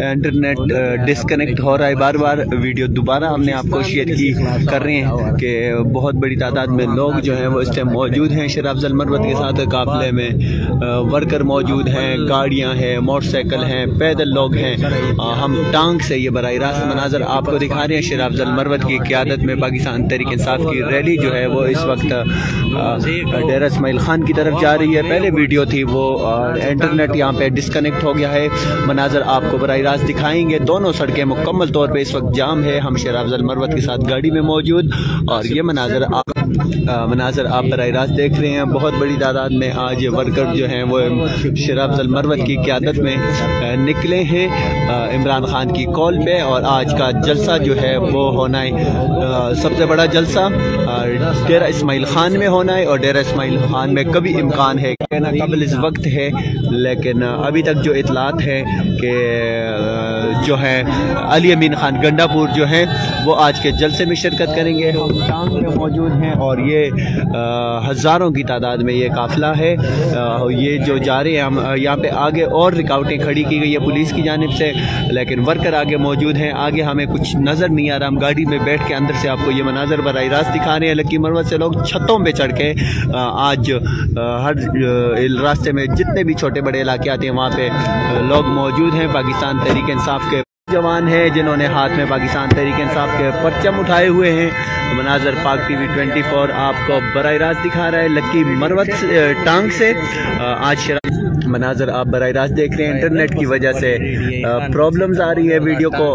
Internet disconnect हो रहा है, बार बार वीडियो दोबारा हमने आपको शेयर की कर रहे हैं कि बहुत बड़ी तादाद में लोग जो हैं वो इस टाइम मौजूद हैं शेर अफजल मरवत के साथ काफिले में। वर्कर मौजूद हैं, गाड़ियां हैं, मोटरसाइकिल हैं, पैदल लोग हैं। हम टांग से ये बराह रास्त मनाजर आपको दिखा रहे हैं। शेर अफजल मरवत की क़यादत में पाकिस्तान तहरीक इंसाफ की रैली जो है वो इस वक्त डेरा इस्माइल खान की तरफ जा रही है। पहले वीडियो थी वो इंटरनेट यहाँ पे डिस्कनेक्ट हो गया है। मनाजर आपको बराह रास्त दिखाएंगे। दोनों सड़कें मुकम्मल तौर पे इस वक्त जाम है। हम शेर अफजल मरवत के साथ गाड़ी में मौजूद और ये मनाजर आप बराह रास्त देख रहे हैं। बहुत बड़ी तादाद में आज वर्कर जो हैं वो शेर अफजल मरवत की क़यादत में निकले हैं इमरान खान की कॉल पे। और आज का जलसा जो है वो होना है सबसे बड़ा जलसा डेरा इस्माइल खान में होना है। और डेरा इस्माइल खान में कभी इम्कान है कहना कबल इस वक्त है, लेकिन अभी तक जो इतलात है कि जो है अली अमीन खान गंडापुर जो हैं वो आज के जलसे में शिरकत करेंगे। हम टांग में मौजूद हैं और ये हज़ारों की तादाद में ये काफ़िला है। ये जो जा रहे हैं, हम यहाँ पे आगे और रुकावटें खड़ी की गई है पुलिस की जानिब से, लेकिन वर्कर आगे मौजूद हैं। आगे हमें कुछ नज़र नहीं आ रहा। हम गाड़ी में बैठ के अंदर से आपको ये मनाजर बराह रास्त दिखा रहे हैं। लक्की मरवत से लोग छतों पे चढ़ के आज हर रास्ते में जितने भी छोटे बड़े इलाके आते हैं वहाँ पे लोग मौजूद हैं। पाकिस्तान तहरीक इंसाफ के जवान हैं जिन्होंने हाथ में पाकिस्तान तहरीक इंसाफ के परचम उठाए हुए हैं। मनाजर पाक टीवी 24 आपको बराह रास्त दिखा रहा है लक्की मरवत टांग से। आज मनाजर आप बराह रास्त देख रहे हैं। इंटरनेट की वजह से प्रॉब्लम्स आ रही है वीडियो को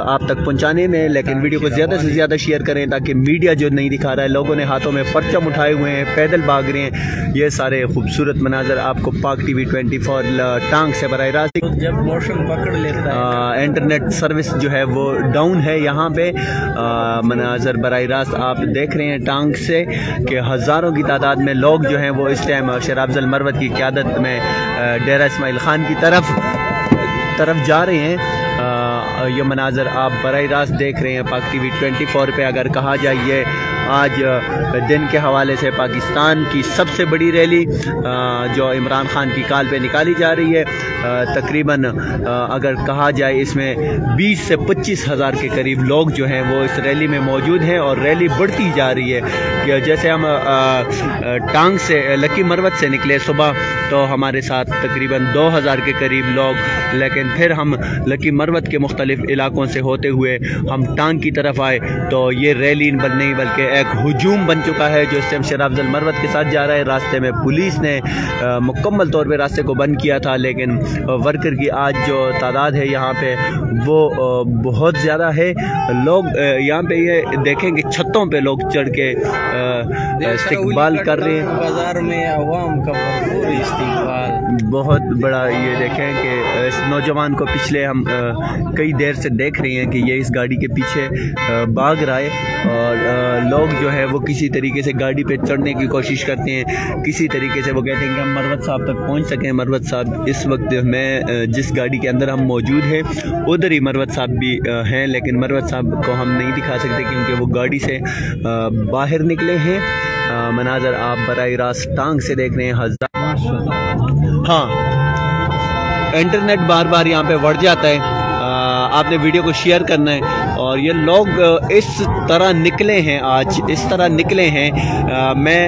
आप तक पहुंचाने में, लेकिन वीडियो को ज़्यादा से ज़्यादा शेयर करें ताकि मीडिया जो नहीं दिखा रहा है, लोगों ने हाथों में परचम उठाए हुए हैं, पैदल भाग रहे हैं। ये सारे खूबसूरत मनाजर आपको पाक टीवी 24 टांग से बराह रास्त। जब मौसम पकड़ लेता है इंटरनेट सर्विस जो है वो डाउन है यहाँ पे। मनाजर बराह रास्त आप देख रहे हैं टांग से कि हज़ारों की तादाद में लोग जो हैं वो इस टाइम शराफजल मरवत की क़यादत में डेरा इस्माइल खान की तरफ जा रहे हैं। ये मनाजर आप बराह रास्त देख रहे हैं पाक टीवी 24 पे। अगर कहा जाए ये आज दिन के हवाले से पाकिस्तान की सबसे बड़ी रैली जो इमरान खान की काल पे निकाली जा रही है। तकरीबन अगर कहा जाए इसमें 20 से 25 हज़ार के करीब लोग जो हैं वो इस रैली में मौजूद हैं और रैली बढ़ती जा रही है। कि जैसे हम टांग से लक्की मरवत से निकले सुबह तो हमारे साथ तकरीबन 2000 के करीब लोग, लेकिन फिर हम लक्की मरवत के मुख्तलिफ इलाकों से होते हुए हम टांग की तरफ आए तो ये रैली नहीं बल्कि एक हुजूम बन चुका है जो इस टाइम शराफजल मरवत के साथ जा रहा है। रास्ते में पुलिस ने मुकम्मल तौर पे रास्ते को बंद किया था, लेकिन वर्कर की आज जो तादाद है यहाँ पे वो बहुत ज़्यादा है। लोग यहाँ पे ये देखें कि छतों पे लोग चढ़ के इस्तकबाल कर रहे हैं। बाजार में आवाम का भरपूर इस्तकबाल बहुत बड़ा ये देखें कि इस नौजवान को पिछले हम कई देर से देख रहे हैं कि ये इस गाड़ी के पीछे भाग रहा है और लोग जो है वो किसी तरीके से गाड़ी पे चढ़ने की कोशिश करते हैं। किसी तरीके से वो कहते हैं कि हम मरवत साहब तक पहुंच सकें। मरवत साहब इस वक्त मैं जिस गाड़ी के अंदर हम मौजूद हैं उधर ही मरवत साहब भी हैं, लेकिन मरवत साहब को हम नहीं दिखा सकते क्योंकि वो गाड़ी से बाहर निकले हैं। मनाजर आप बराह रास्त टांग से देख रहे हैं। हाँ, इंटरनेट बार बार यहाँ पे बढ़ जाता है। आपने वीडियो को शेयर करना है और ये लोग इस तरह निकले हैं, आज इस तरह निकले हैं। मैं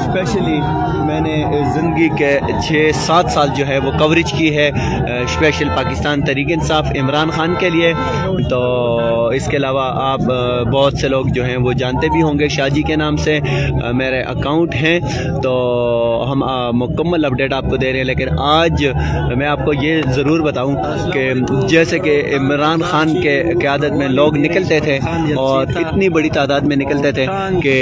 स्पेशली मैंने ज़िंदगी के 6-7 साल जो है वो कवरेज की है स्पेशल पाकिस्तान तहरीक इंसाफ इमरान खान के लिए। तो इसके अलावा आप बहुत से लोग जो हैं वो जानते भी होंगे शाहजी के नाम से मेरे अकाउंट हैं, तो हम मुकम्मल अपडेट आपको दे रहे हैं। लेकिन आज मैं आपको ये ज़रूर बताऊं कि जैसे कि इमरान खान के क़यादत में लोग निकलते थे और इतनी बड़ी तादाद में निकलते थे कि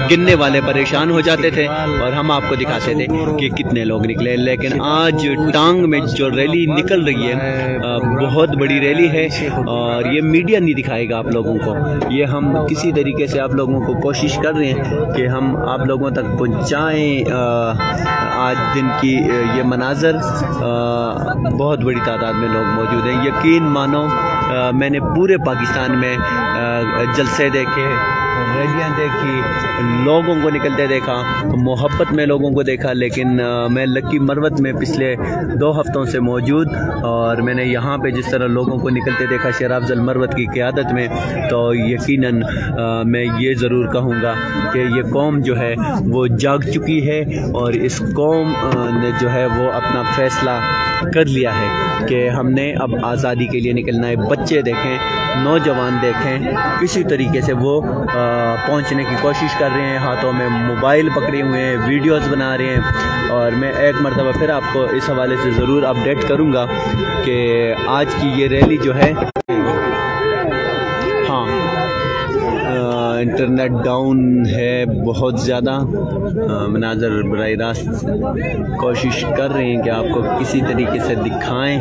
गिनने वाले परेशान हो जाते थे और हम आपको दिखाते थे कि कितने लोग निकले। लेकिन आज टांग में जो रैली निकल रही है बहुत बड़ी रैली है और ये मीडिया नहीं दिखाएगा आप लोगों को। ये हम किसी तरीके से आप लोगों को कोशिश कर रहे हैं कि हम आप लोगों तक पहुँचाएँ आज दिन की ये मनाजर। बहुत बड़ी तादाद में लोग मौजूद हैं। यकीन मानो मैंने पूरे पाकिस्तान में जलसे देखे, रैलियाँ देखी, लोगों को निकलते देखा, मोहब्बत में लोगों को देखा, लेकिन मैं लक्की मरवत में पिछले 2 हफ्तों से मौजूद और मैंने यहाँ पे जिस तरह लोगों को निकलते देखा शराफजल मरवत की क़यादत में, तो यकीनन मैं ये ज़रूर कहूँगा कि ये कौम जो है वो जाग चुकी है और इस कौम ने जो है वो अपना फ़ैसला कर लिया है कि हमने अब आज़ादी के लिए निकलना है। बच्चे देखें, नौजवान देखें, किसी तरीके से वो पहुंचने की कोशिश कर रहे हैं, हाथों में मोबाइल पकड़े हुए हैं, वीडियोस बना रहे हैं। और मैं एक मरतबा फिर आपको इस हवाले से ज़रूर अपडेट करूंगा कि आज की ये रैली जो है, हाँ इंटरनेट डाउन है बहुत ज़्यादा। मनाजर बराह रास्त कोशिश कर रहे हैं कि आपको किसी तरीके से दिखाएं।